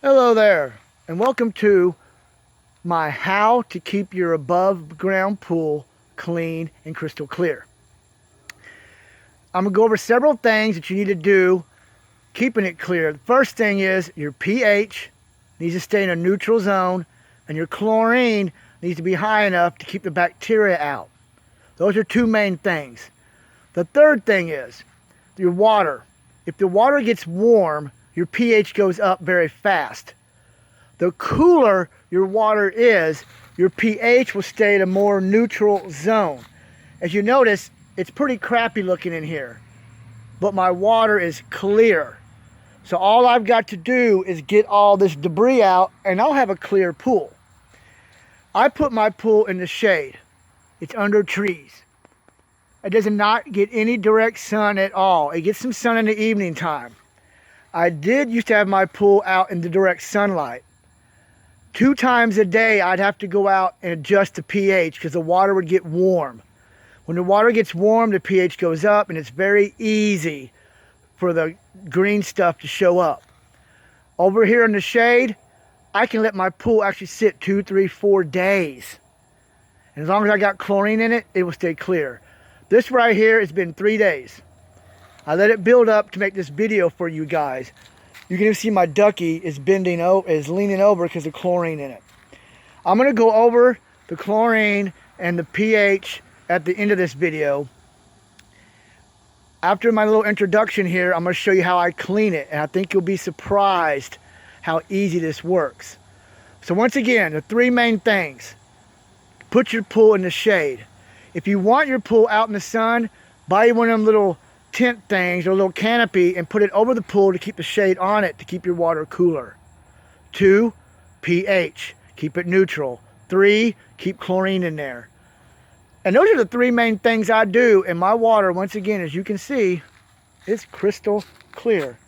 Hello there, and welcome to my how to keep your above ground pool clean and crystal clear. I'm going to go over several things that you need to do keeping it clear. The first thing is your pH needs to stay in a neutral zone, and your chlorine needs to be high enough to keep the bacteria out. Those are two main things. The third thing is your water. If the water gets warm, your pH goes up very fast. The cooler your water is, your pH will stay in a more neutral zone. As you notice, it's pretty crappy looking in here, but my water is clear. So all I've got to do is get all this debris out and I'll have a clear pool. I put my pool in the shade. It's under trees. It does not get any direct sun at all. It gets some sun in the evening time. I used to have my pool out in the direct sunlight. 2 times a day I'd have to go out and adjust the pH because the water would get warm. When the water gets warm, the pH goes up and it's very easy for the green stuff to show up. Over here in the shade, I can let my pool actually sit 2, 3, 4 days. And as long as I got chlorine in it, it will stay clear. This right here has been 3 days. I let it build up to make this video for you guys. You can even see my ducky is leaning over because of chlorine in it. I'm going to go over the chlorine and the pH at the end of this video. After my little introduction here, I'm going to show you how I clean it, and I think you'll be surprised how easy this works. So once again, the 3 main things. Put your pool in the shade. If you want your pool out in the sun, buy you one of them little tent things or a little canopy and put it over the pool to keep the shade on it to keep your water cooler. 2, pH. Keep it neutral. 3, keep chlorine in there. And those are the 3 main things I do, and my water, once again, as you can see, is crystal clear.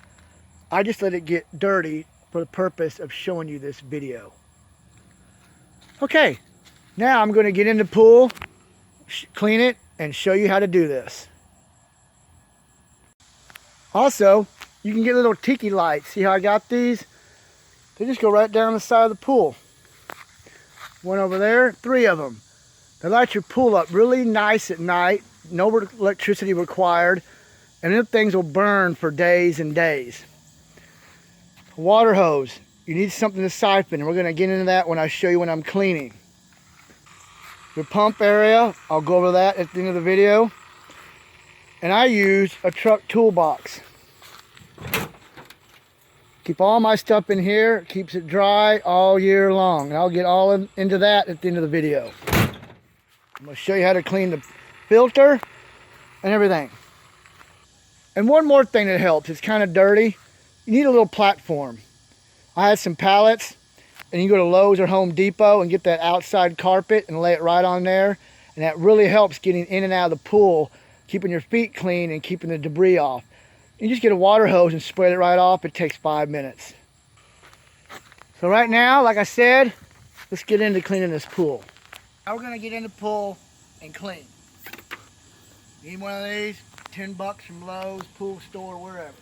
I just let it get dirty for the purpose of showing you this video. Okay, now I'm going to get in the pool, clean it, and show you how to do this. Also, you can get little tiki lights. See how I got these? They just go right down the side of the pool. One over there, 3 of them. They light your pool up really nice at night. No electricity required. And them things will burn for days and days. Water hose. You need something to siphon. And we're going to get into that when I show you when I'm cleaning. Your pump area, I'll go over that at the end of the video. And I use a truck toolbox. Keep all my stuff in here, it keeps it dry all year long. And I'll get all into that at the end of the video. I'm going to show you how to clean the filter and everything. And one more thing that helps, it's kind of dirty. You need a little platform. I had some pallets, and you go to Lowe's or Home Depot and get that outside carpet and lay it right on there. And that really helps getting in and out of the pool, keeping your feet clean and keeping the debris off. You just get a water hose and spray it right off. It takes 5 minutes. So right now, like I said, let's get into cleaning this pool. Now we're going to get in the pool and clean. You need one of these, $10 from Lowe's, pool store, wherever.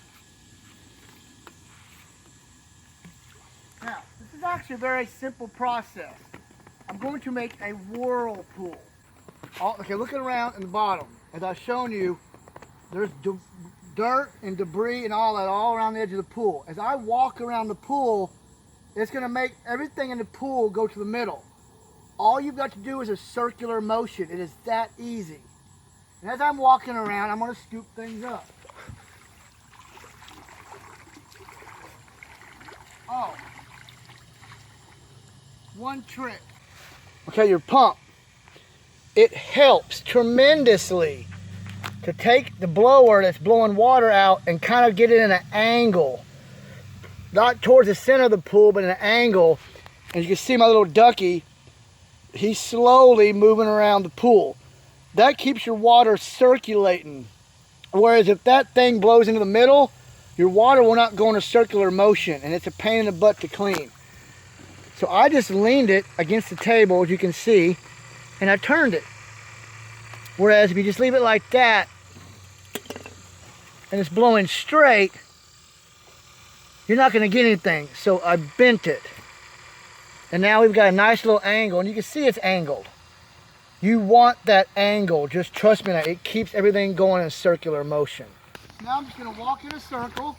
Now, this is actually a very simple process. I'm going to make a whirlpool. Okay, looking around in the bottom, as I've shown you, there's dirt and debris and all that all around the edge of the pool. As I walk around the pool, it's going to make everything in the pool go to the middle. All you've got to do is a circular motion. It is that easy. And as I'm walking around, I'm going to scoop things up. Oh, one trick. Okay, your pump. It helps tremendously to take the blower that's blowing water out and kind of get it in an angle. Not towards the center of the pool, but in an angle. And you can see my little ducky, he's slowly moving around the pool. That keeps your water circulating. Whereas if that thing blows into the middle, your water will not go in a circular motion, and it's a pain in the butt to clean. So I just leaned it against the table, as you can see, and I turned it. Whereas if you just leave it like that, and it's blowing straight, you're not going to get anything. So I bent it. And now we've got a nice little angle, and you can see it's angled. You want that angle. Just trust me, it keeps everything going in circular motion. Now I'm just going to walk in a circle,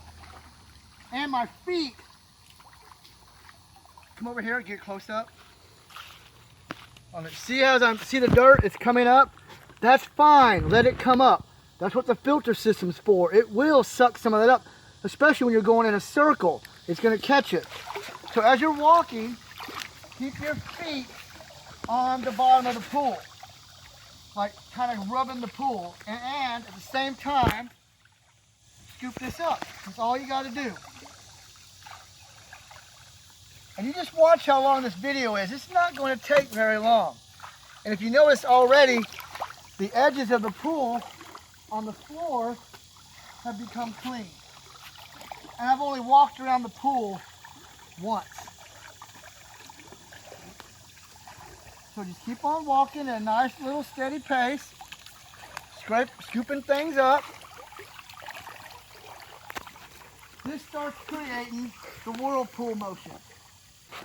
and my feet, come over here, get close up. See the dirt? It's coming up. That's fine. Let it come up. That's what the filter system's for. It will suck some of that up, especially when you're going in a circle. It's going to catch it. So as you're walking, keep your feet on the bottom of the pool, like kind of rubbing the pool, and at the same time, scoop this up. That's all you got to do. And you just watch how long this video is. It's not going to take very long. And if you notice already, the edges of the pool on the floor have become clean. And I've only walked around the pool once. So just keep on walking at a nice little steady pace, scooping things up. This starts creating the whirlpool motion.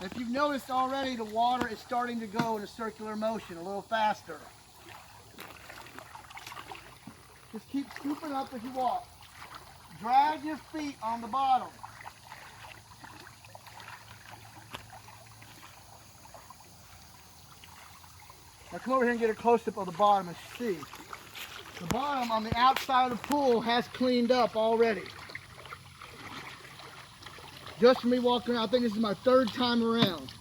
If you've noticed already, the water is starting to go in a circular motion a little faster. Just keep scooping up as you walk. Drag your feet on the bottom. Now come over here and get a close-up of the bottom and see. The bottom on the outside of the pool has cleaned up already. Just from me walking around, I think this is my third time around.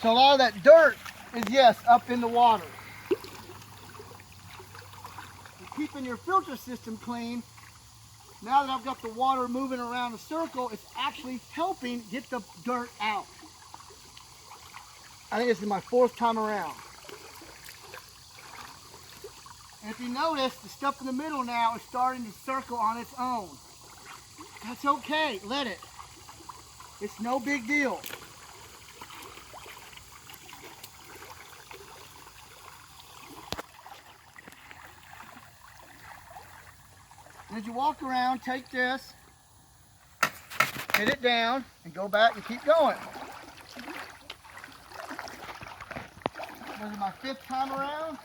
So a lot of that dirt is, yes, up in the water. And keeping your filter system clean, now that I've got the water moving around the circle, it's actually helping get the dirt out. I think this is my fourth time around. And if you notice, the stuff in the middle now is starting to circle on its own. That's okay, let it. It's no big deal. And as you walk around, take this, hit it down, and go back and keep going. This is my fifth time around.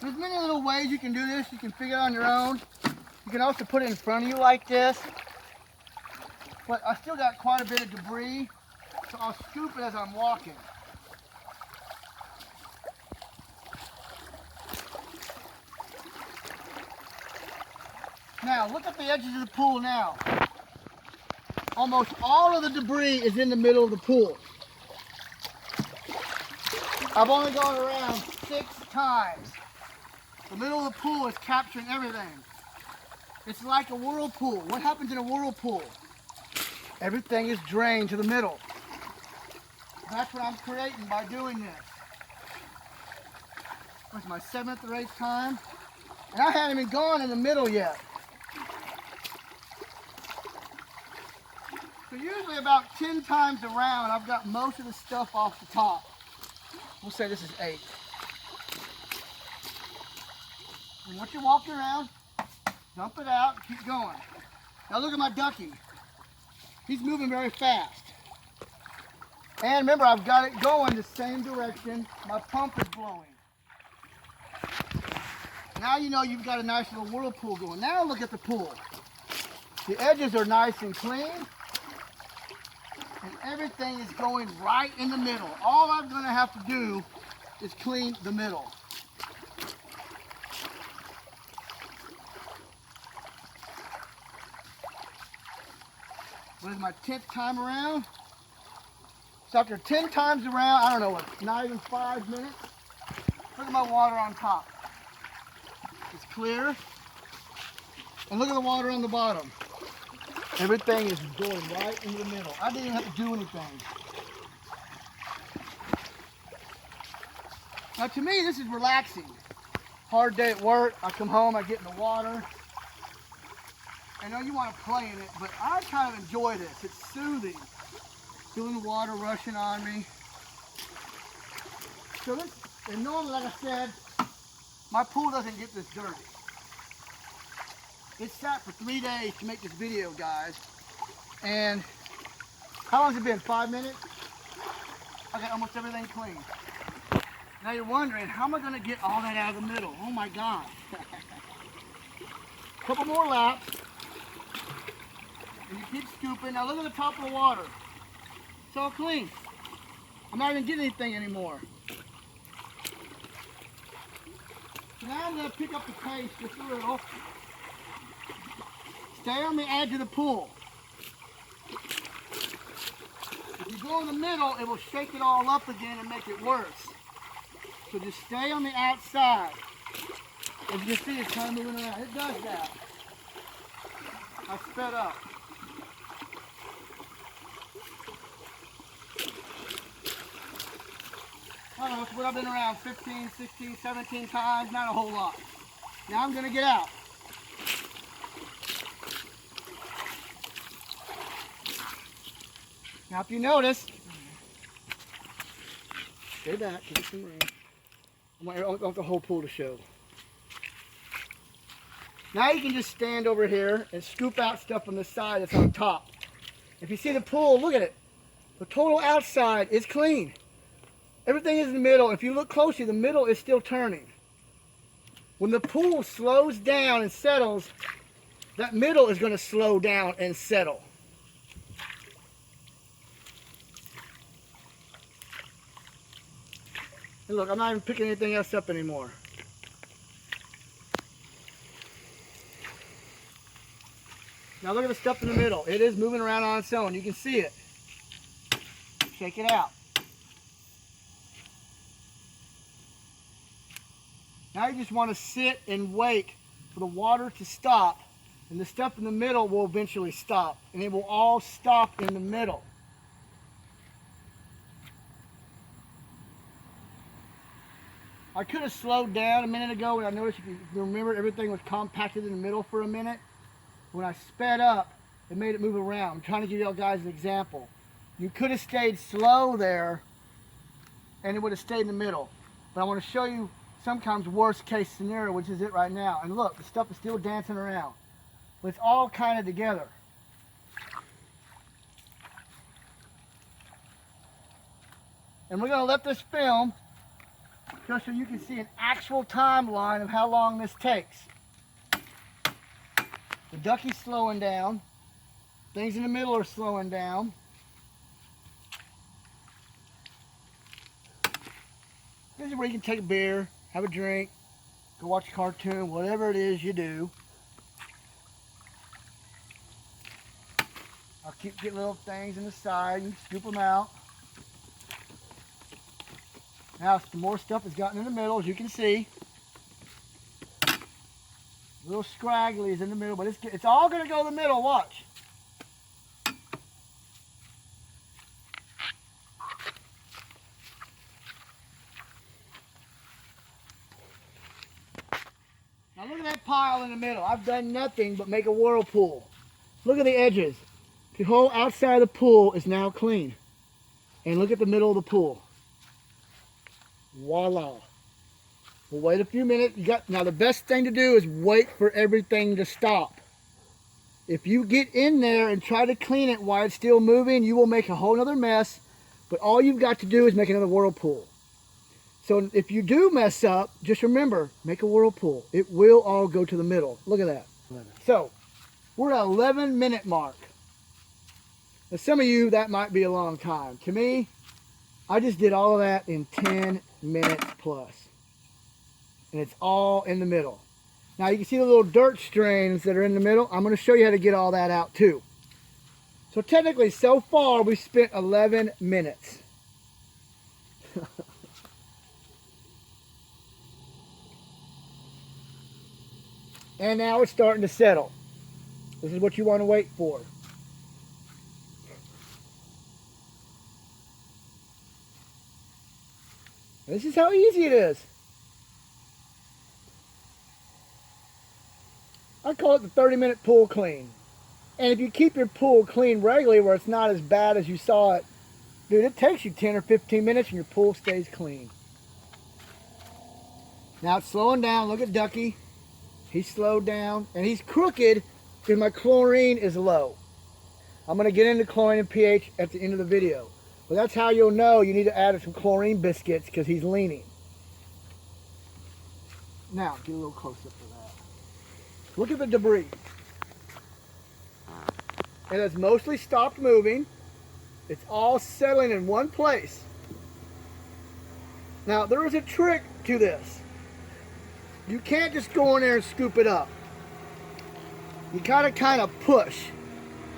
There's many little ways you can do this. You can figure it out on your own. You can also put it in front of you like this. But I still got quite a bit of debris, so I'll scoop it as I'm walking. Now, look at the edges of the pool now. Almost all of the debris is in the middle of the pool. I've only gone around 6 times. The middle of the pool is capturing everything. It's like a whirlpool. What happens in a whirlpool? Everything is drained to the middle. That's what I'm creating by doing this. This is my 7th or 8th time. And I haven't even gone in the middle yet. So usually about 10 times around, I've got most of the stuff off the top. We'll say this is 8. And once you're walking around, dump it out and keep going. Now look at my ducky. He's moving very fast. And remember, I've got it going the same direction my pump is blowing. Now you know you've got a nice little whirlpool going. Now look at the pool. The edges are nice and clean. And everything is going right in the middle. All I'm going to have to do is clean the middle. What is my 10th time around? So after 10 times around, I don't know, not even 5 minutes. Look at my water on top. It's clear. And look at the water on the bottom. Everything is going right in the middle. I didn't even have to do anything. Now to me, this is relaxing. Hard day at work, I come home, I get in the water. I know you want to play in it, but I kind of enjoy this. It's soothing. Feeling the water rushing on me. So this, and normally, like I said, my pool doesn't get this dirty. It sat for 3 days to make this video, guys. And how long has it been? 5 minutes? I got almost everything clean. Now you're wondering, how am I going to get all that out of the middle? Oh my God. Couple more laps. And you keep scooping. Now look at the top of the water. It's all clean. I'm not even getting anything anymore. So now I'm going to pick up the pace just a little. Stay on the edge of the pool. If you go in the middle, it will shake it all up again and make it worse. So just stay on the outside. As you can see, it's kind of moving around. It does that. I sped up. I don't know, it's what I've been around 15, 16, 17 times, not a whole lot. Now I'm going to get out. Now if you notice, stay back, give it some room. I want the whole pool to show. Now you can just stand over here and scoop out stuff on the side that's on top. If you see the pool, look at it. The total outside is clean. Everything is in the middle. If you look closely, the middle is still turning. When the pool slows down and settles, that middle is going to slow down and settle. And look, I'm not even picking anything else up anymore. Now look at the stuff in the middle. It is moving around on its own. You can see it. Shake it out. Now you just want to sit and wait for the water to stop, and the stuff in the middle will eventually stop, and it will all stop in the middle. I could have slowed down a minute ago when I noticed, if you remember, everything was compacted in the middle for a minute. When I sped up, it made it move around. I'm trying to give you guys an example. You could have stayed slow there, and it would have stayed in the middle. But I want to show you sometimes worst case scenario, which is it right now. And look, the stuff is still dancing around. But it's all kind of together. And we're going to let this film just so you can see an actual timeline of how long this takes. The ducky's slowing down. Things in the middle are slowing down. This is where you can take a beer, have a drink, go watch a cartoon, whatever it is you do. I'll keep getting little things in the side. You can scoop them out. Now some more stuff has gotten in the middle, as you can see. Little scragglies in the middle, but it's all going to go in the middle. Watch. Now look at that pile in the middle. I've done nothing but make a whirlpool. Look at the edges. The whole outside of the pool is now clean. And look at the middle of the pool. Voila. We'll wait a few minutes. Now the best thing to do is wait for everything to stop. If you get in there and try to clean it while it's still moving, you will make a whole other mess. But all you've got to do is make another whirlpool. So if you do mess up, just remember, make a whirlpool. It will all go to the middle. Look at that. So we're at 11-minute mark. Now some of you, that might be a long time. To me, I just did all of that in 10 minutes plus. And it's all in the middle. Now you can see the little dirt stains that are in the middle. I'm going to show you how to get all that out too. So technically, so far, we've spent 11 minutes. And now it's starting to settle. This is what you want to wait for. This is how easy it is. I call it the 30-minute pool clean. And if you keep your pool clean regularly where it's not as bad as you saw it, dude, it takes you 10 or 15 minutes and your pool stays clean. Now it's slowing down. Look at Ducky. He's slowed down, and he's crooked because my chlorine is low. I'm going to get into chlorine and pH at the end of the video. But that's how you'll know you need to add some chlorine biscuits because he's leaning. Now, get a little closer for that. Look at the debris. It has mostly stopped moving. It's all settling in one place. Now, there is a trick to this. You can't just go in there and scoop it up. You gotta kind of push.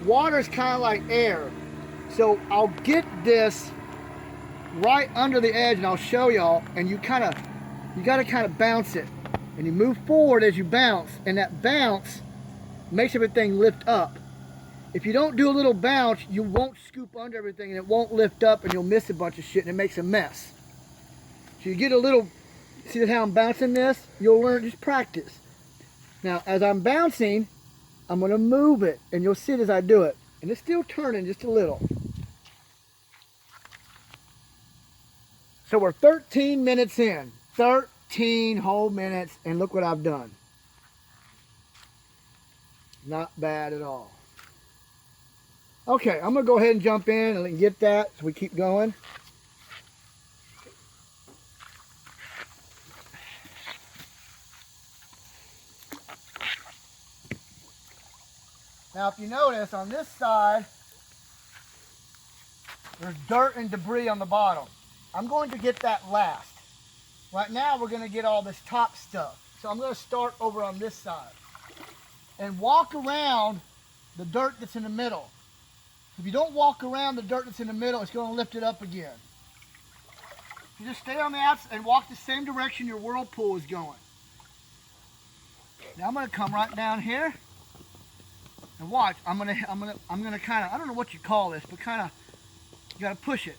Water is kind of like air. So I'll get this right under the edge and I'll show y'all, and you gotta kind of bounce it. And you move forward as you bounce, and that bounce makes everything lift up. If you don't do a little bounce, you won't scoop under everything and it won't lift up and you'll miss a bunch of shit and it makes a mess. So you get a little, see how I'm bouncing this? You'll learn, just practice. Now, as I'm bouncing, I'm gonna move it and you'll see it as I do it. And it's still turning just a little. So we're 13 minutes in. 13 whole minutes, and look what I've done. Not bad at all. Okay, I'm gonna go ahead and jump in and get that so we keep going. Now, if you notice, on this side, there's dirt and debris on the bottom. I'm going to get that last. Right now, we're going to get all this top stuff. So I'm going to start over on this side and walk around the dirt that's in the middle. If you don't walk around the dirt that's in the middle, it's going to lift it up again. You just stay on the outside and walk the same direction your whirlpool is going. Now I'm going to come right down here and watch. I'm going to kind of, I don't know what you call this, but kind of, you got to push it.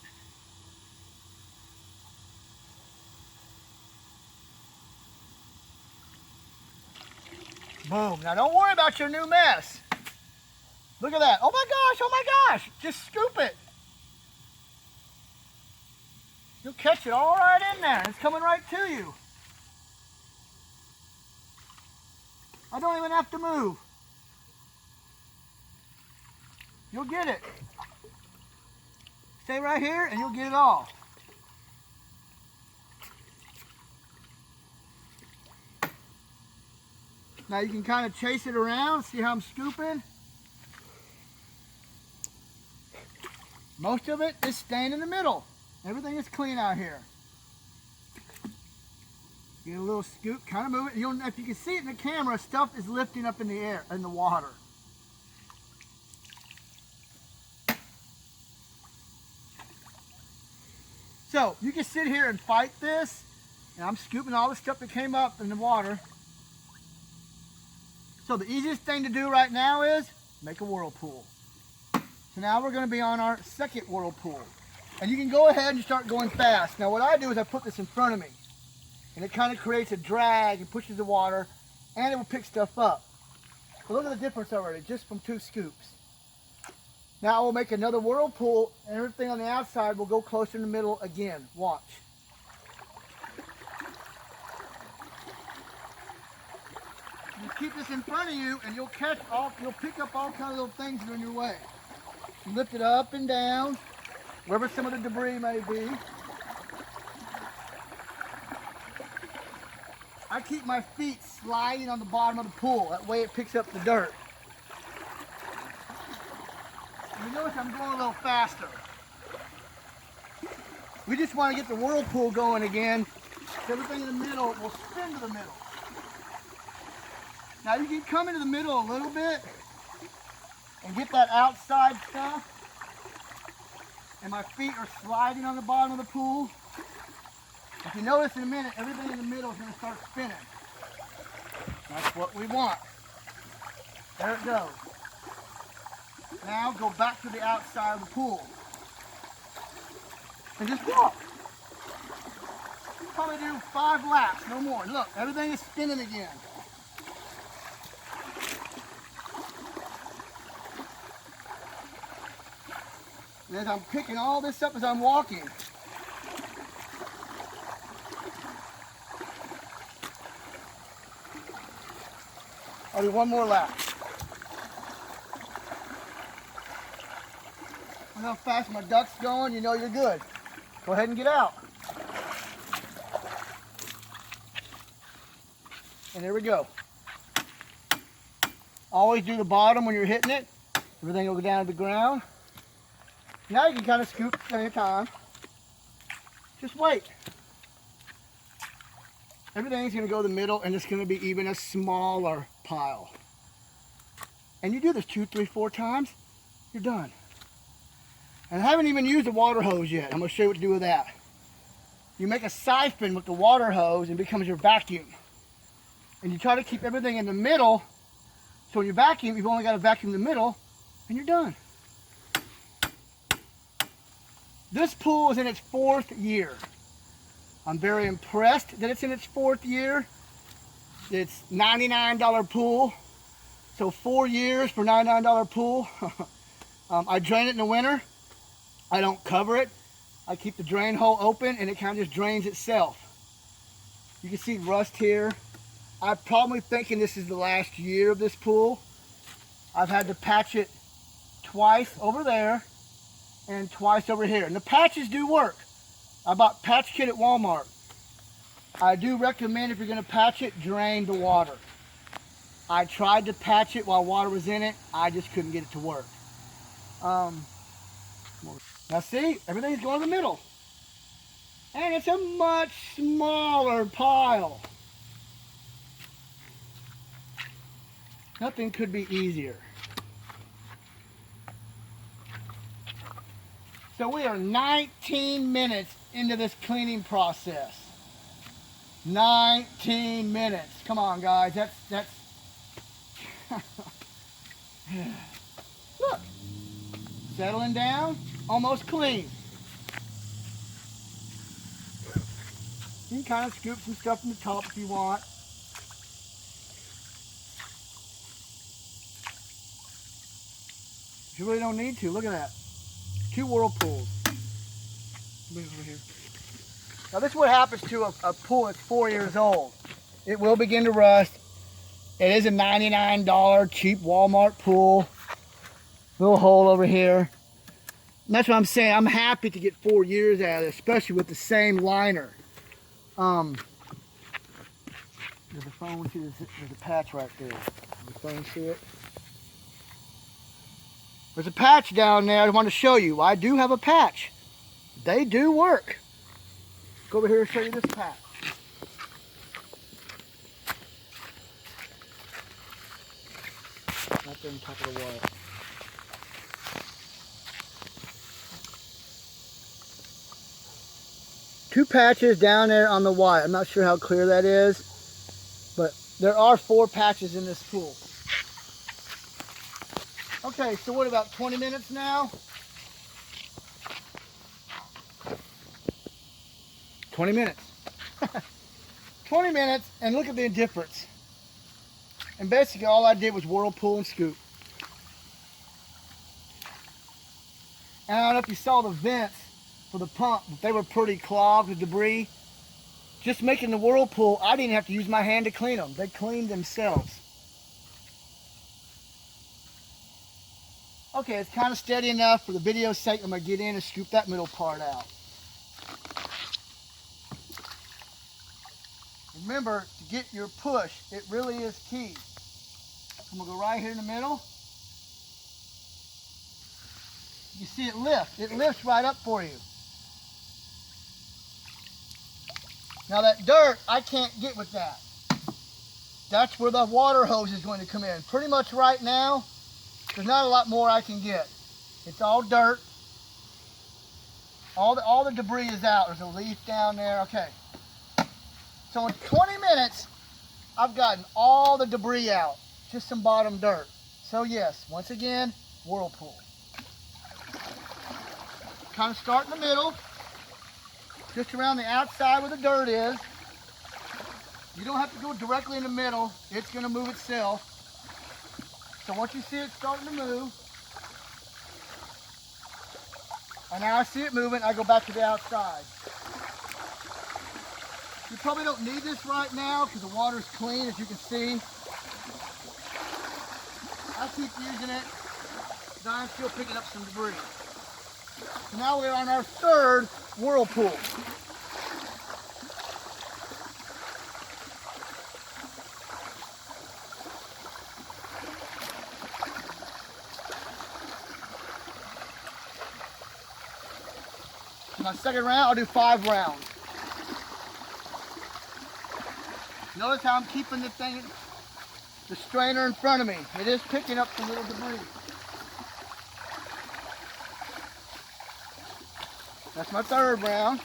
Boom. Now don't worry about your new mess. Look at that. Oh my gosh. Just scoop it. You'll catch it all right in there. It's coming right to you. I don't even have to move. You'll get it. Stay right here and you'll get it all. Now you can kind of chase it around, see how I'm scooping? Most of it is staying in the middle. Everything is clean out here. Get a little scoop, kind of move it. If you can see it in the camera, stuff is lifting up in the air, in the water. So you can sit here and fight this, and I'm scooping all the stuff that came up in the water. So the easiest thing to do right now is make a whirlpool. So now we're going to be on our second whirlpool. And you can go ahead and start going fast. Now what I do is I put this in front of me. And it kind of creates a drag and pushes the water, and it will pick stuff up. So look at the difference already, just from 2 scoops. Now I will make another whirlpool, and everything on the outside will go closer in the middle again. Watch. You keep this in front of you, and you'll pick up all kinds of little things that are in your way. You lift it up and down, wherever some of the debris may be. I keep my feet sliding on the bottom of the pool. That way it picks up the dirt. You notice I'm going a little faster. We just want to get the whirlpool going again. So everything in the middle will spin to the middle. Now you can come into the middle a little bit and get that outside stuff. And my feet are sliding on the bottom of the pool. If you notice in a minute, everything in the middle is going to start spinning. That's what we want. There it goes. Now go back to the outside of the pool. And just walk. Probably do 5 laps, no more. Look, everything is spinning again. And as I'm picking all this up as I'm walking. I'll do one more lap. Look how fast my duct's going, you know you're good. Go ahead and get out. And there we go. Always do the bottom when you're hitting it. Everything will go down to the ground. Now you can kind of scoop at the same time. Just wait. Everything's going to go to the middle, and it's going to be even a smaller pile. And you do this 2, 3, 4 times, you're done. And I haven't even used the water hose yet. I'm going to show you what to do with that. You make a siphon with the water hose and it becomes your vacuum. And you try to keep everything in the middle, so when you vacuum, you've only got to vacuum the middle, and you're done. This pool is in its 4th year. I'm very impressed that it's in its 4th year. It's $99 pool, so 4 years for $99 pool. I drain it in the winter. I don't cover it. I keep the drain hole open, and it kind of just drains itself. You can see rust here. I'm probably thinking this is the last year of this pool. I've had to patch it twice over there and twice over here. And the patches do work. I bought patch kit at Walmart. I do recommend if you're going to patch it, drain the water. I tried to patch it while water was in it. I just couldn't get it to work. Now see, everything's going in the middle. And it's a much smaller pile. Nothing could be easier. So we are 19 minutes into this cleaning process. 19 minutes. Come on, guys. That's Look. Settling down. Almost clean. You can kind of scoop some stuff from the top if you want. You really don't need to. Look at that. 2 whirlpools. Move over here. Now this is what happens to a pool that's 4 years old. It will begin to rust. It is a $99 cheap Walmart pool. Little hole over here. And that's what I'm saying. I'm happy to get 4 years out of it, especially with the same liner. There's a phone. See, there's a patch right there. Does the phone see it? There's a patch down there I want to show you. I do have a patch. They do work. Go over here and show you this patch. Right there on top of the wall. Two patches down there on the white. I'm not sure how clear that is, but there are 4 patches in this pool. Okay, so what, about 20 minutes now? 20 minutes. 20 minutes, and look at the difference. And basically all I did was whirlpool and scoop. And I don't know if you saw the vents for the pump, but they were pretty clogged with debris. Just making the whirlpool, I didn't have to use my hand to clean them. They cleaned themselves. Okay, it's kind of steady enough. For the video's sake, I'm going to get in and scoop that middle part out. Remember, to get your push, it really is key. I'm going to go right here in the middle. You see it lift. It lifts right up for you. Now that dirt, I can't get with that. That's where the water hose is going to come in. Pretty much right now, there's not a lot more I can get. It's all dirt. All the debris is out. There's a leaf down there. Okay. So in 20 minutes, I've gotten all the debris out. Just some bottom dirt. So yes, once again, whirlpool. Kind of start in the middle. Just around the outside where the dirt is. You don't have to go directly in the middle. It's going to move itself. So once you see it starting to move, and now I see it moving, I go back to the outside. You probably don't need this right now because the water's clean, as you can see. keep using it, because I'm still picking up some debris. So now we're on our third whirlpool. My second round, I'll do 5 rounds. Notice how I'm keeping the strainer in front of me. It is picking up some little debris. That's my third round.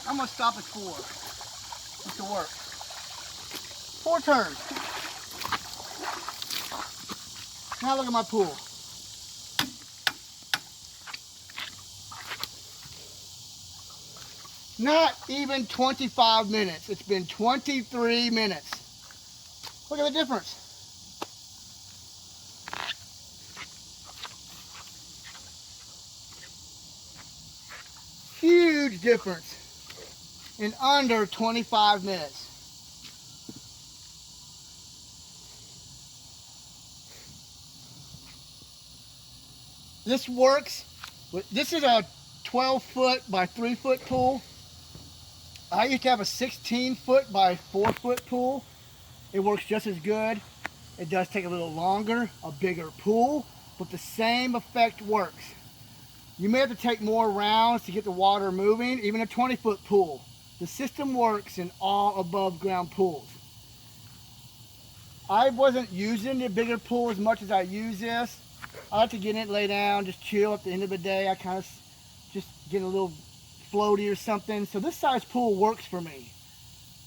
I'm gonna stop at 4. Just to work. 4 turns. Now look at my pool. Not even 25 minutes. It's been 23 minutes. Look at the difference. Huge difference in under 25 minutes. This works. This is a 12-foot by 3-foot pool. I used to have a 16-foot by 4-foot pool. It works just as good. It does take a little longer, a bigger pool, but the same effect works. You may have to take more rounds to get the water moving, even a 20-foot pool. The system works in all above ground pools. I wasn't using the bigger pool as much as I use this. I like to get in it, lay down, just chill. At the end of the day, I kind of just get a little floaty or something. So this size pool works for me.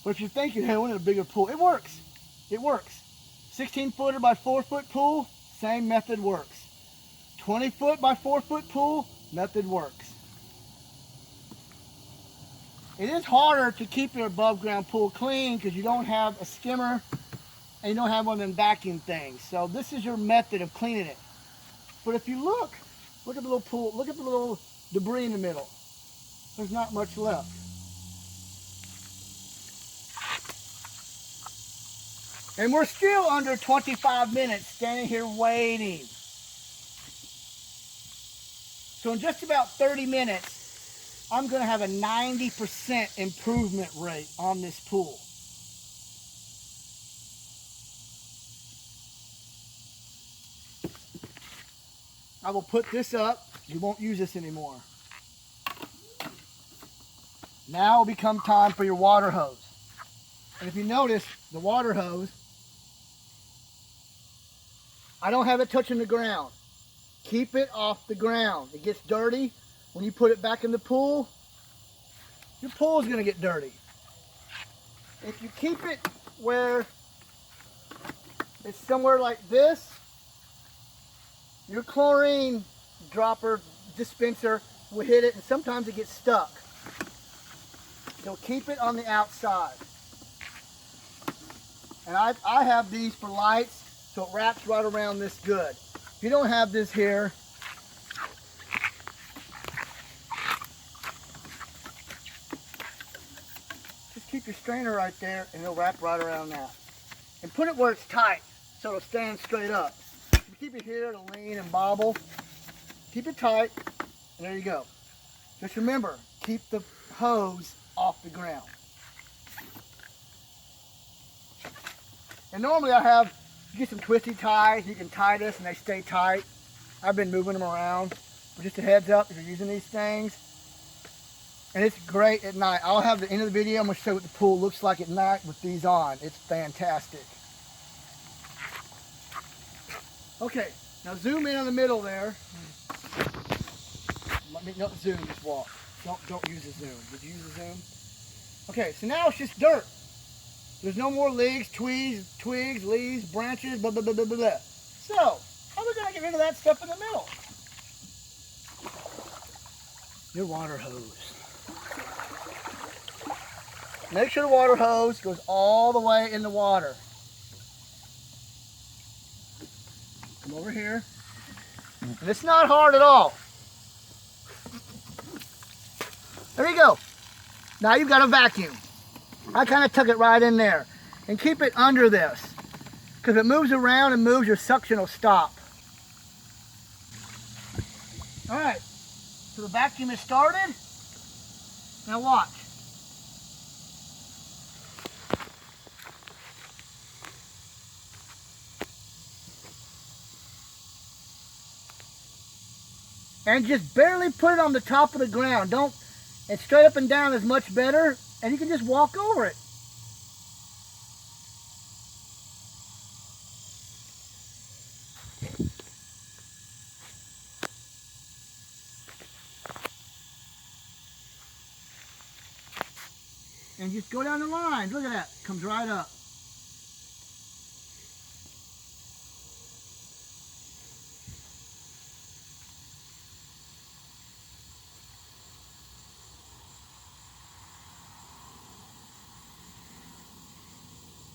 But if you're thinking, hey, I want a bigger pool, it works. It works. 16-footer by 4-foot pool, same method works. 20-foot by 4-foot pool, method works. It is harder to keep your above ground pool clean because you don't have a skimmer and you don't have one of them vacuum things. So this is your method of cleaning it. But if you look at the little pool, look at the little debris in the middle. There's not much left. And we're still under 25 minutes standing here waiting. So in just about 30 minutes, I'm going to have a 90% improvement rate on this pool. I will put this up. You won't use this anymore. Now will become time for your water hose. And if you notice, the water hose, I don't have it touching the ground. Keep it off the ground. It gets dirty. When you put it back in the pool, your pool is going to get dirty. If you keep it where it's somewhere like this, your chlorine dropper dispenser will hit it and sometimes it gets stuck. So keep it on the outside. And I have these for lights, so it wraps right around this good. If you don't have this here, just keep your strainer right there and it'll wrap right around that. And put it where it's tight so it'll stand straight up. If you keep it here, it'll lean and bobble. Keep it tight, and there you go. Just remember, keep the hose off the ground. And normally you get some twisty ties, you can tie this and they stay tight. I've been moving them around. But just a heads up if you're using these things. And it's great at night. I'll have the end of the video, I'm going to show you what the pool looks like at night with these on. It's fantastic. Okay, now zoom in on the middle there. Not zoom, just walk. Don't use the zoom. Did you use the zoom? Okay, so now it's just dirt. There's no more leaves, twigs, leaves, branches, blah, blah, blah, blah, blah, blah. So, how are we going to get rid of that stuff in the middle? Your water hose. Make sure the water hose goes all the way in the water. Come over here. And it's not hard at all. There you go. Now you've got a vacuum. I kind of tuck it right in there. And keep it under this. Because if it moves around and moves, your suction will stop. Alright, so the vacuum is started. Now watch. And just barely put it on the top of the ground. Don't, and straight up and down is much better. And you can just walk over it. And just go down the line. Look at that. Comes right up.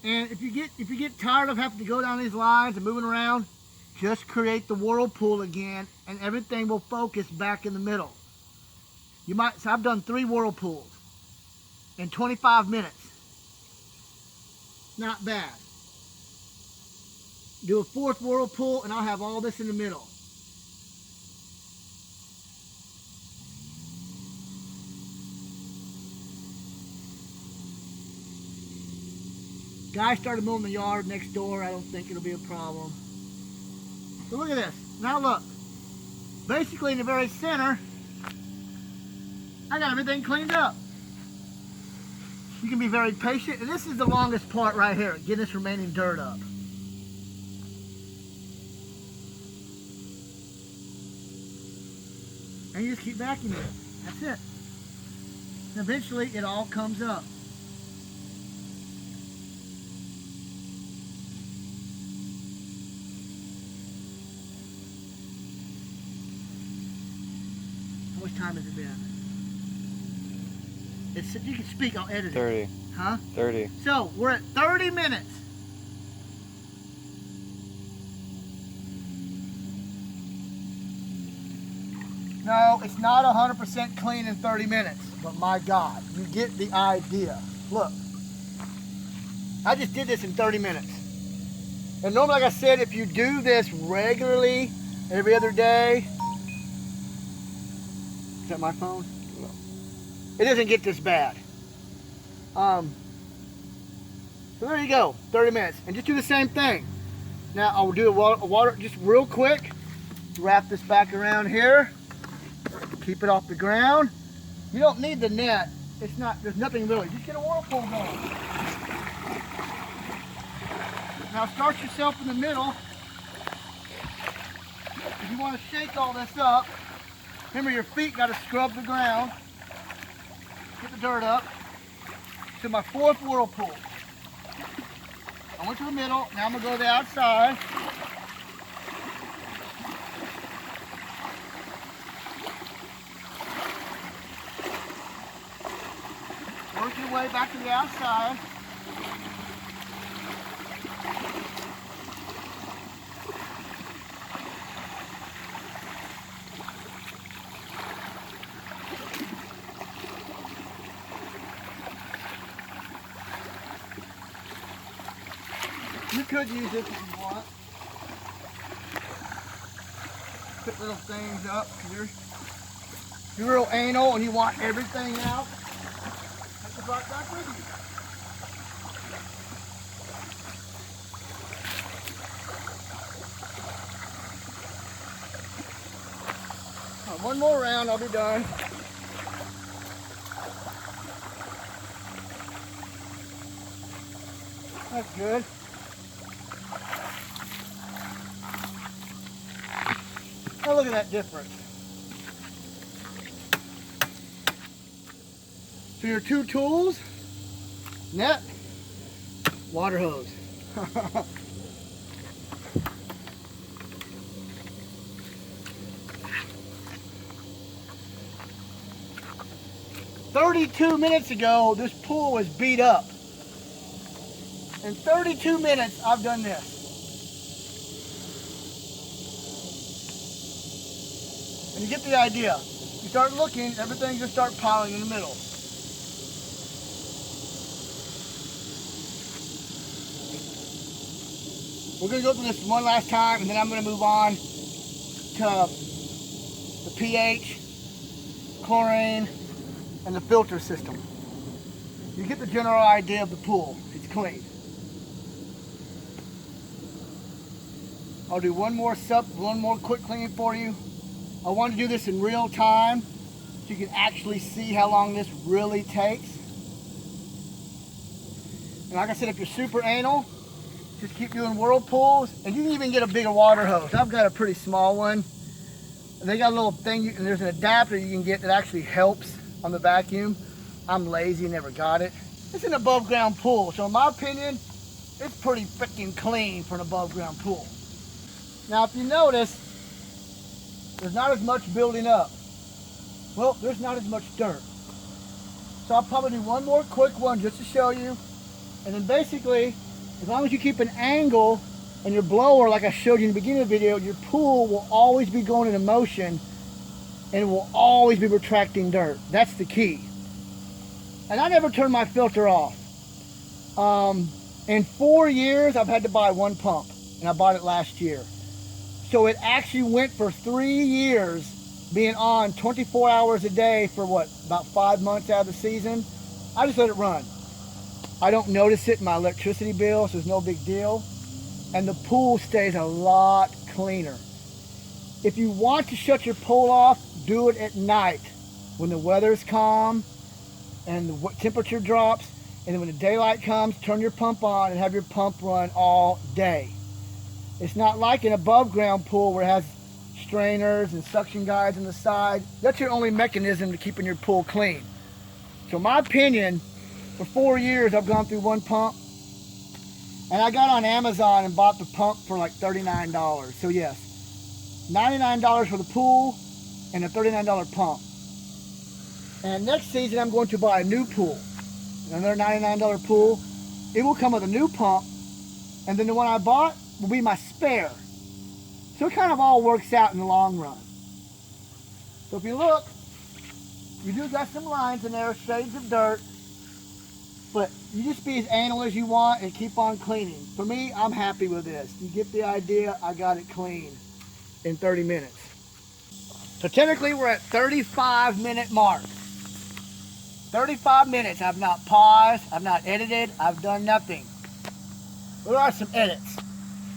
And if you get tired of having to go down these lines and moving around, just create the whirlpool again and everything will focus back in the middle. You might, so I've done 3 whirlpools in 25 minutes. Not bad. Do a 4th whirlpool and I'll have all this in the middle. Guy started mowing the yard next door. I don't think it'll be a problem. So look at this. Now look. Basically in the very center, I got everything cleaned up. You can be very patient. And this is the longest part right here. Getting this remaining dirt up. And you just keep vacuuming it. That's it. And eventually it all comes up. How much time has it been? It's, you can speak, I'll edit 30. it. Huh? 30. So, we're at 30 minutes. No, it's not 100% clean in 30 minutes. But my God, you get the idea. Look. I just did this in 30 minutes. And normally, like I said, if you do this regularly, every other day. Is that my phone? No. It doesn't get this bad. So there you go, 30 minutes. And just do the same thing. Now I'll do a water just real quick. Wrap this back around here. Keep it off the ground. You don't need the net. It's not, there's nothing really. Just get a whirlpool going. Now start yourself in the middle. If you want to shake all this up, remember your feet got to scrub the ground. Get the dirt up. To my 4th whirlpool. I went to the middle, now I'm going to go to the outside. Work your way back to the outside. You could use this if you want. Put little things up. You're real anal and you want everything out. Take the butt back with you. One more round, I'll be done. That's good. Now look at that difference. So your 2 tools, net, water hose. 32 minutes ago, this pool was beat up. In 32 minutes, I've done this. And you get the idea. You start looking, everything's gonna start piling in the middle. We're gonna go through this one last time, and then I'm gonna move on to the pH, chlorine, and the filter system. You get the general idea of the pool. It's clean. I'll do one more quick cleaning for you. I want to do this in real time so you can actually see how long this really takes. And like I said, if you're super anal, just keep doing whirlpools, and you can even get a bigger water hose. I've got a pretty small one. And they got a little thing, and there's an adapter you can get that actually helps on the vacuum. I'm lazy, never got it. It's an above ground pool, so in my opinion, it's pretty freaking clean for an above ground pool. Now if you notice, there's not as much building up. Well, there's not as much dirt. So I'll probably do one more quick one just to show you. And then basically, as long as you keep an angle and your blower, like I showed you in the beginning of the video, your pool will always be going in motion and it will always be retracting dirt. That's the key. And I never turn my filter off. In 4 years, I've had to buy one pump, and I bought it last year. So it actually went for 3 years being on 24 hours a day for what, about 5 months out of the season. I just let it run. I don't notice it in my electricity bill, so it's no big deal. And the pool stays a lot cleaner. If you want to shut your pool off, do it at night when the weather's calm and the temperature drops, and then when the daylight comes, turn your pump on and have your pump run all day. It's not like an above ground pool where it has strainers and suction guides on the side. That's your only mechanism to keeping your pool clean. So in my opinion, for 4 years I've gone through one pump, and I got on Amazon and bought the pump for like $39. So yes, $99 for the pool and a $39 pump. And next season I'm going to buy a new pool, another $99 pool. It will come with a new pump, and then the one I bought will be my spare. So it kind of all works out in the long run. So if you look, you do got some lines in there, shades of dirt, but you just be as anal as you want and keep on cleaning. For me, I'm happy with this. You get the idea, I got it clean in 30 minutes. So technically we're at 35-minute mark. 35 minutes, I've not paused, I've not edited, I've done nothing. There are some edits,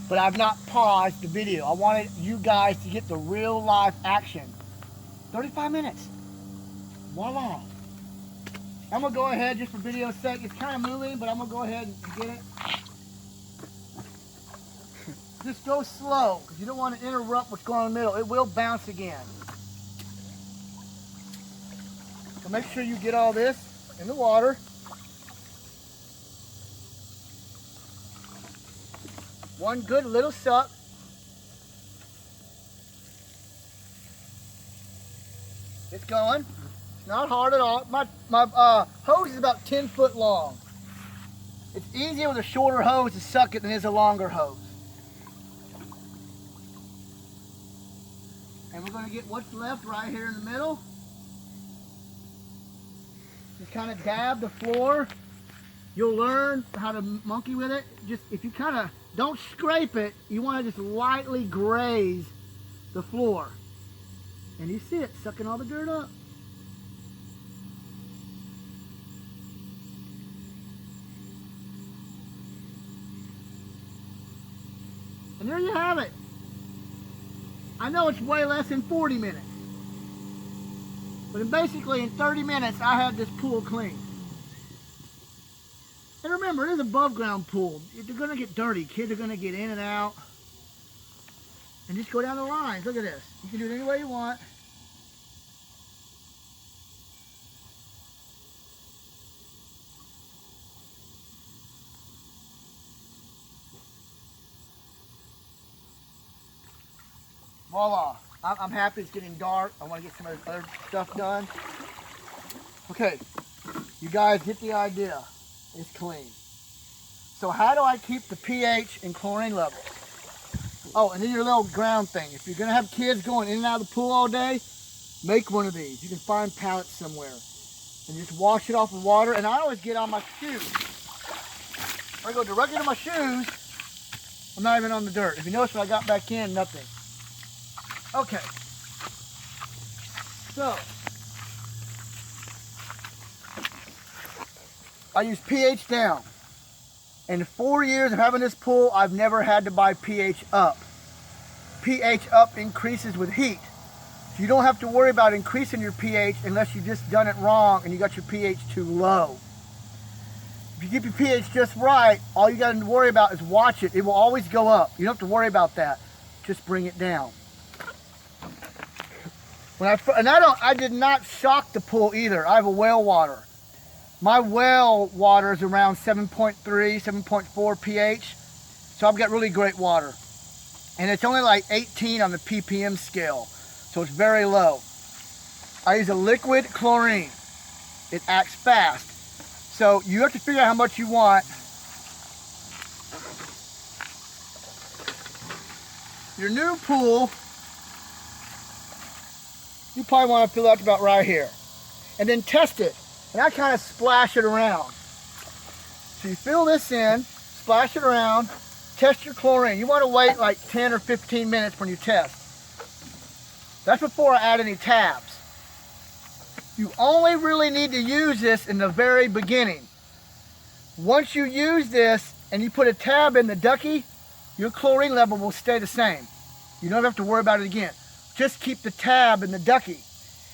but I've not paused the video. I wanted you guys to get the real life action. 35 minutes, voila. I'm gonna go ahead, just for video's sake, it's kind of moving, but I'm gonna go ahead and get it. Just go slow, because you don't want to interrupt what's going on in the middle. It will bounce again. So make sure you get all this in the water. One good little suck. It's going. It's not hard at all. My hose is about 10 foot long. It's easier with a shorter hose to suck it than it is a longer hose. And we're going to get what's left right here in the middle. Just kind of dab the floor. You'll learn how to monkey with it. Just if you kind of don't scrape it, you want to just lightly graze the floor. And you see it sucking all the dirt up. And there you have it. I know it's way less than 40 minutes. But basically in 30 minutes, I had this pool clean. And remember, it is an above ground pool. They're gonna get dirty. Kids are gonna get in and out. And just go down the lines. Look at this. You can do it any way you want. Voila. I'm happy it's getting dark. I want to get some of this other stuff done. Okay, you guys get the idea. It's clean. So how do I keep the pH and chlorine levels? Oh, and then your little ground thing. If you're going to have kids going in and out of the pool all day, make one of these. You can find pallets somewhere. And just wash it off with water. And I always get on my shoes. I go directly to my shoes. I'm not even on the dirt. If you notice when I got back in, nothing. Okay. So, I use pH down. In 4 years of having this pool, I've never had to buy pH up. pH up increases with heat. So you don't have to worry about increasing your pH unless you've just done it wrong and you got your pH too low. If you keep your pH just right, all you got to worry about is watch it. It will always go up. You don't have to worry about that. Just bring it down. I did not shock the pool either. I have a well water. My well water is around 7.3, 7.4 pH. So I've got really great water. And it's only like 18 on the ppm scale. So it's very low. I use a liquid chlorine. It acts fast. So you have to figure out how much you want. Your new pool, you probably want to fill out about right here. And then test it. And I kind of splash it around. So you fill this in, splash it around, test your chlorine. You want to wait like 10 or 15 minutes when you test. That's before I add any tabs. You only really need to use this in the very beginning. Once you use this and you put a tab in the ducky, your chlorine level will stay the same. You don't have to worry about it again. Just keep the tab in the ducky.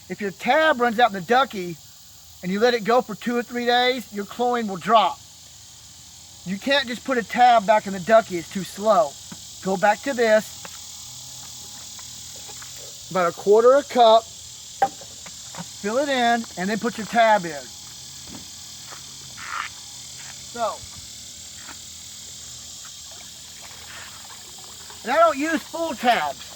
If your tab runs out in the ducky and you let it go for 2 or 3 days, your chlorine will drop. You can't just put a tab back in the ducky, it's too slow. Go back to this, about 1/4 cup, fill it in, and then put your tab in. So, and I don't use full tabs.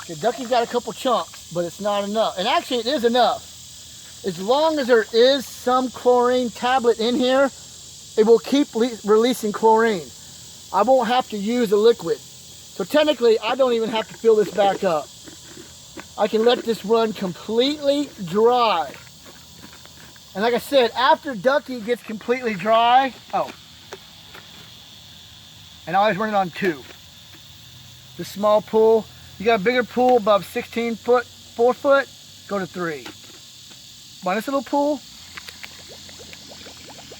The ducky's got a couple chunks, but it's not enough. And actually it is enough. As long as there is some chlorine tablet in here, it will keep releasing chlorine. I won't have to use a liquid. So technically, I don't even have to fill this back up. I can let this run completely dry. And like I said, after ducky gets completely dry, and I always run it on 2. The small pool, you got a bigger pool above 16 foot, 4 foot, go to 3. On this little pool,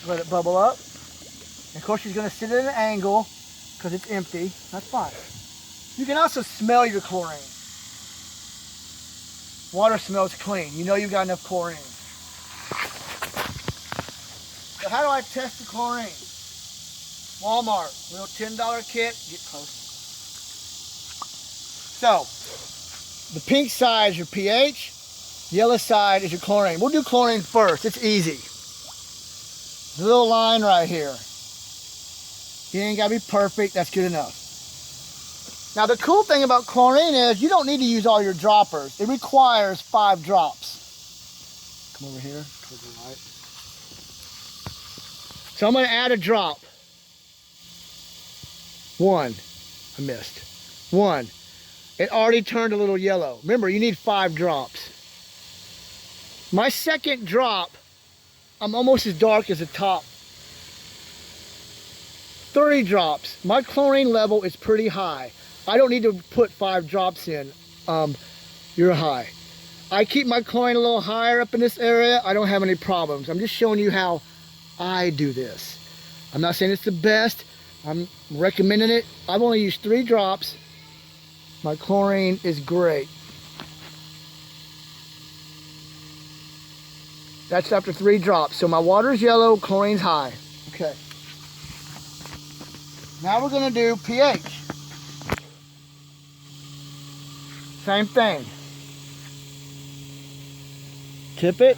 let it bubble up. And of course, she's going to sit at an angle because it's empty. That's fine. You can also smell your chlorine. Water smells clean. You know you've got enough chlorine. So how do I test the chlorine? Walmart, little $10 kit. Get close. So, the pink side is your pH. The yellow side is your chlorine. We'll do chlorine first. It's easy. The little line right here. You ain't got to be perfect. That's good enough. Now, the cool thing about chlorine is you don't need to use all your droppers. It requires 5 drops. Come over here towards the light. So I'm going to add a drop. 1. I missed. 1. It already turned a little yellow. Remember, you need 5 drops. My second drop, I'm almost as dark as the top. 30 drops. My chlorine level is pretty high. I don't need to put 5 drops in. You're high. I keep my chlorine a little higher up in this area. I don't have any problems. I'm just showing you how I do this. I'm not saying it's the best. I'm recommending it. I've only used 3 drops. My chlorine is great. That's after 3 drops. So my water's yellow, chlorine's high. Okay. Now we're going to do pH. Same thing. Tip it.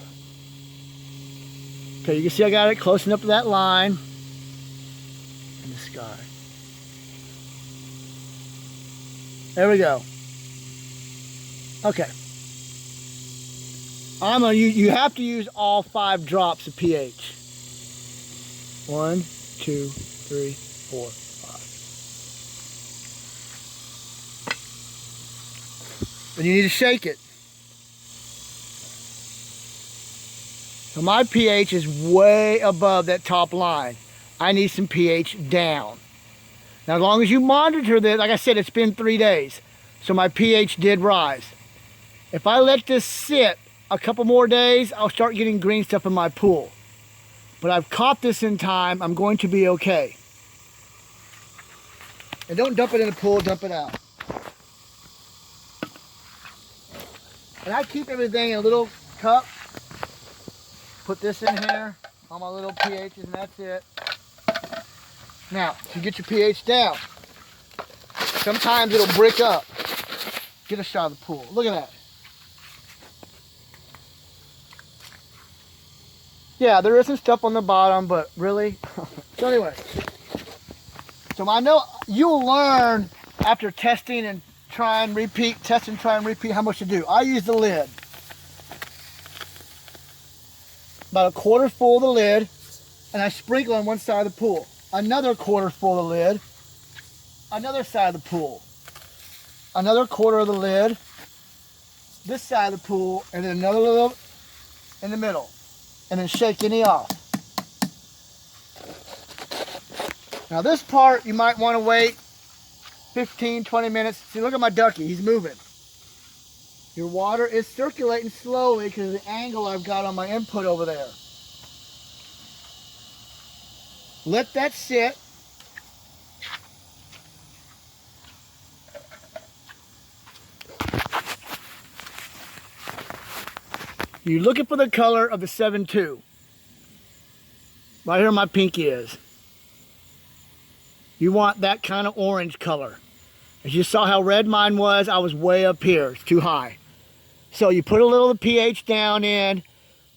Okay, you can see I got it close enough to that line in the sky. There we go. Okay. You have to use all 5 drops of pH. 1, 2, 3, 4, 5. And you need to shake it. So my pH is way above that top line. I need some pH down. Now, as long as you monitor this, like I said, it's been 3 days. So my pH did rise. If I let this sit a couple more days, I'll start getting green stuff in my pool. But I've caught this in time. I'm going to be okay. And don't dump it in the pool, dump it out. And I keep everything in a little cup. Put this in here, all my little pHs, and that's it. Now, to get your pH down, sometimes it'll brick up. Get a shot of the pool. Look at that. Yeah, there is some stuff on the bottom, but really. So anyway, so I know you'll learn after testing and try and repeat, test and try and repeat how much to do. I use the lid. About a quarter full of the lid, and I sprinkle on one side of the pool. Another quarter full of the lid, another side of the pool. Another quarter of the lid, this side of the pool, and then another little in the middle. And then shake any off. Now this part, you might want to wait 15, 20 minutes. See, look at my ducky, he's moving. Your water is circulating slowly because of the angle I've got on my input over there. Let that sit. You're looking for the color of the 7-2. Right here my pinky is. You want that kind of orange color. As you saw how red mine was, I was way up here. It's too high. So you put a little of the pH down in,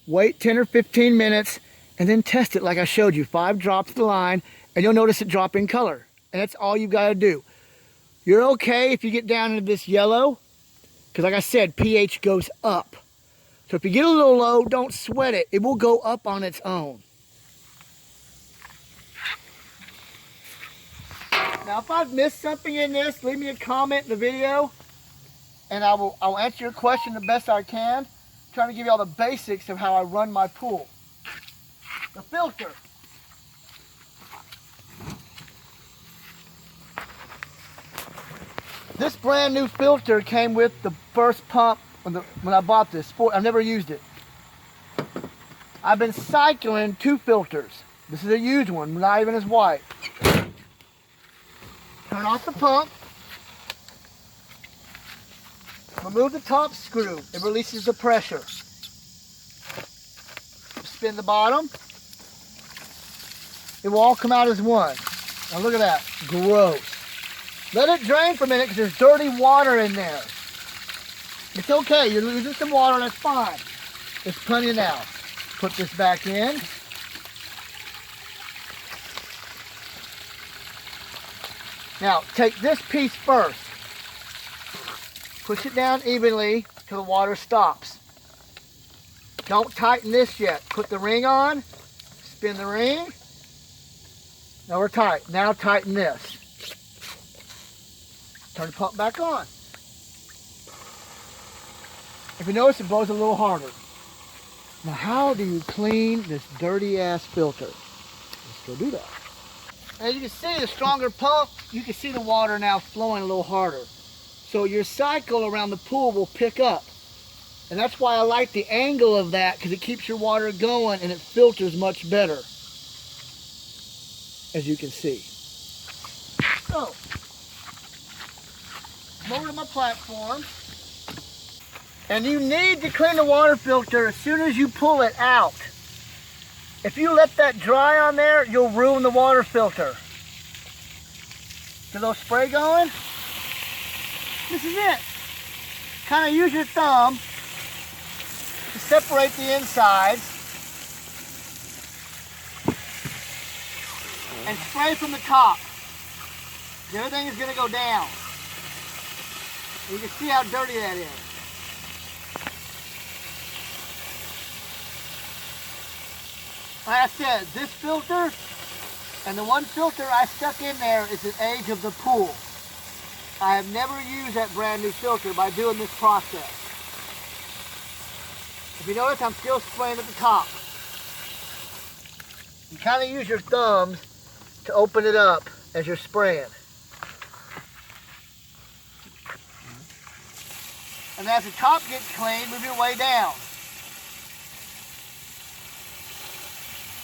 wait 10 or 15 minutes, and then test it like I showed you. 5 drops of the line, and you'll notice it drop in color. And that's all you've got to do. You're okay if you get down into this yellow, because like I said, pH goes up. So if you get a little low, don't sweat it. It will go up on its own. Now, if I've missed something in this, leave me a comment in the video, and I'll answer your question the best I can. I'm trying to give you all the basics of how I run my pool. The filter. This brand new filter came with the first pump when I bought this. I've never used it. I've been cycling 2 filters. This is a used one, not even as white. Turn off the pump. Remove the top screw. It releases the pressure. Spin the bottom. It will all come out as one. Now look at that. Gross. Let it drain for a minute because there's dirty water in there. It's okay. You're losing some water. That's fine. There's plenty now. Put this back in. Now, take this piece first. Push it down evenly till the water stops. Don't tighten this yet. Put the ring on. Spin the ring. Now we're tight. Now tighten this. Turn the pump back on. If you notice, it blows a little harder. Now, how do you clean this dirty ass filter? Let's go do that. As you can see, the stronger pump, you can see the water now flowing a little harder. So your cycle around the pool will pick up. And that's why I like the angle of that, because it keeps your water going and it filters much better, as you can see. So, come over to my platform. And you need to clean the water filter as soon as you pull it out. If you let that dry on there, you'll ruin the water filter. Get a little spray going. This is it. Kind of use your thumb to separate the insides and spray from the top. Everything is going to go down. You can see how dirty that is. Like I said, this filter and the one filter I stuck in there is the age of the pool. I have never used that brand new filter by doing this process. If you notice, I'm still spraying at the top. You kind of use your thumbs to open it up as you're spraying. And as the top gets clean, move your way down.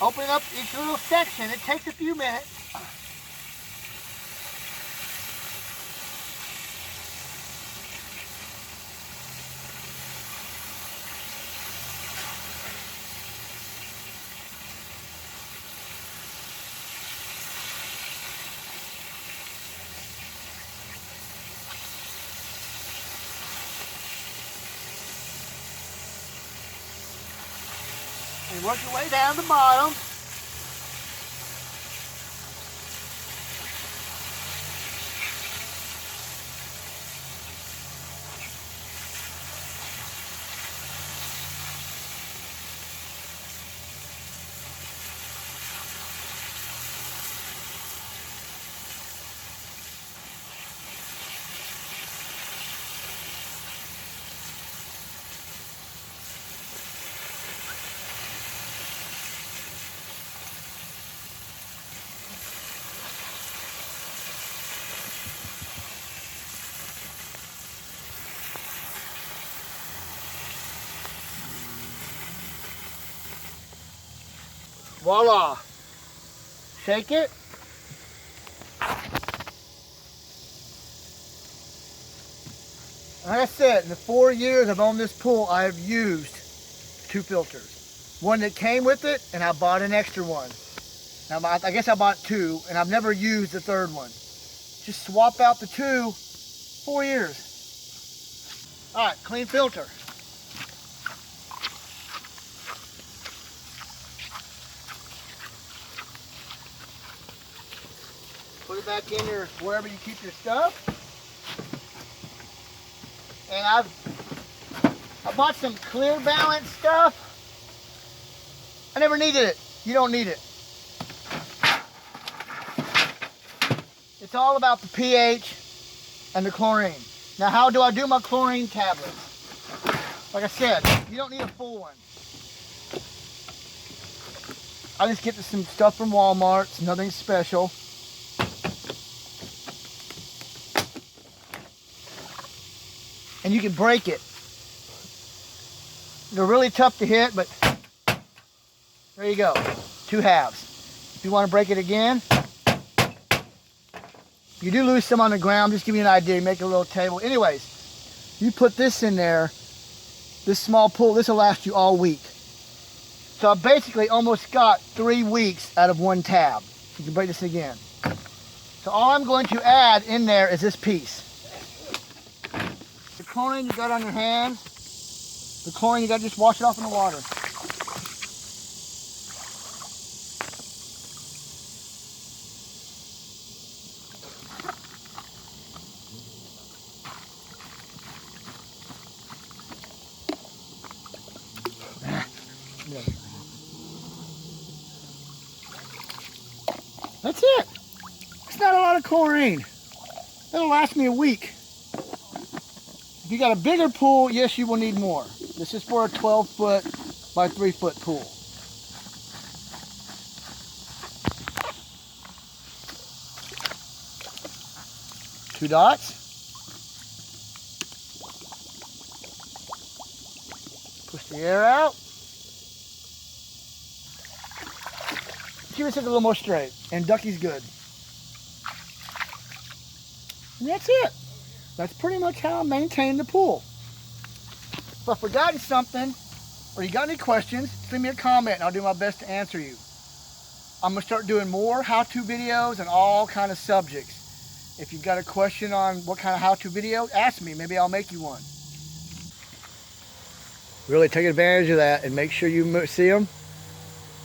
Open up each little section. It takes a few minutes. And work your way down the bottom. Voila. Shake it. Like I said, in the 4 years I've owned this pool, I have used 2 filters. One that came with it, and I bought an extra one. Now, I guess I bought 2, and I've never used the 3rd one. Just swap out the 2, 4 years. All right, clean filter. Put it back in your, wherever you keep your stuff. And I bought some clear balance stuff. I never needed it. You don't need it. It's all about the pH and the chlorine. Now, how do I do my chlorine tablets? Like I said, you don't need a full one. I just get some stuff from Walmart. It's nothing special. And you can break it. They're really tough to hit, but there you go. 2 halves. If you want to break it again, if you do lose some on the ground, just give me an idea. Make a little table. Anyways, you put this in there, this small pool, this will last you all week. So I basically almost got 3 weeks out of 1 tab. You can break this again. So all I'm going to add in there is this piece. The chlorine you got on your hands, the chlorine you got to just wash it off in the water. That's it. It's not a lot of chlorine. It'll last me a week. If you got a bigger pool, yes, you will need more. This is for a 12-foot by 3-foot pool. Two dots. Push the air out. Keep it a little more straight, and ducky's good. And that's it. That's pretty much how I maintain the pool. If I've forgotten something, or you got any questions, leave me a comment and I'll do my best to answer you. I'm gonna start doing more how-to videos and all kind of subjects. If you've got a question on what kind of how-to video, ask me, maybe I'll make you one. Really take advantage of that and make sure you see him.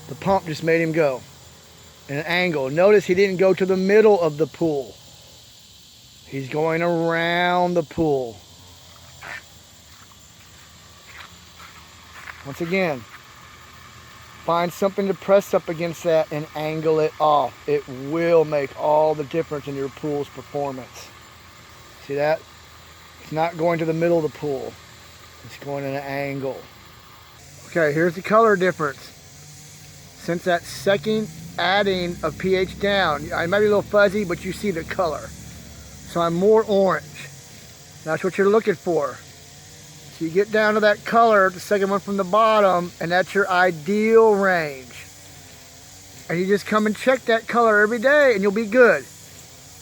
The pump just made him go in an angle. Notice he didn't go to the middle of the pool. He's going around the pool. Once again, find something to press up against that and angle it off. It will make all the difference in your pool's performance. See that? It's not going to the middle of the pool. It's going at an angle. Okay, here's the color difference. Since that second adding of pH down, I might be a little fuzzy, but you see the color. So I'm more orange. That's what you're looking for. So you get down to that color, the second one from the bottom, and that's your ideal range. And you just come and check that color every day and you'll be good.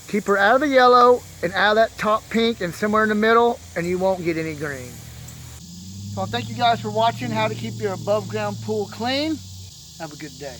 Keep her out of the yellow and out of that top pink and somewhere in the middle, and you won't get any green. So thank you guys for watching how to keep your above ground pool clean. Have a good day.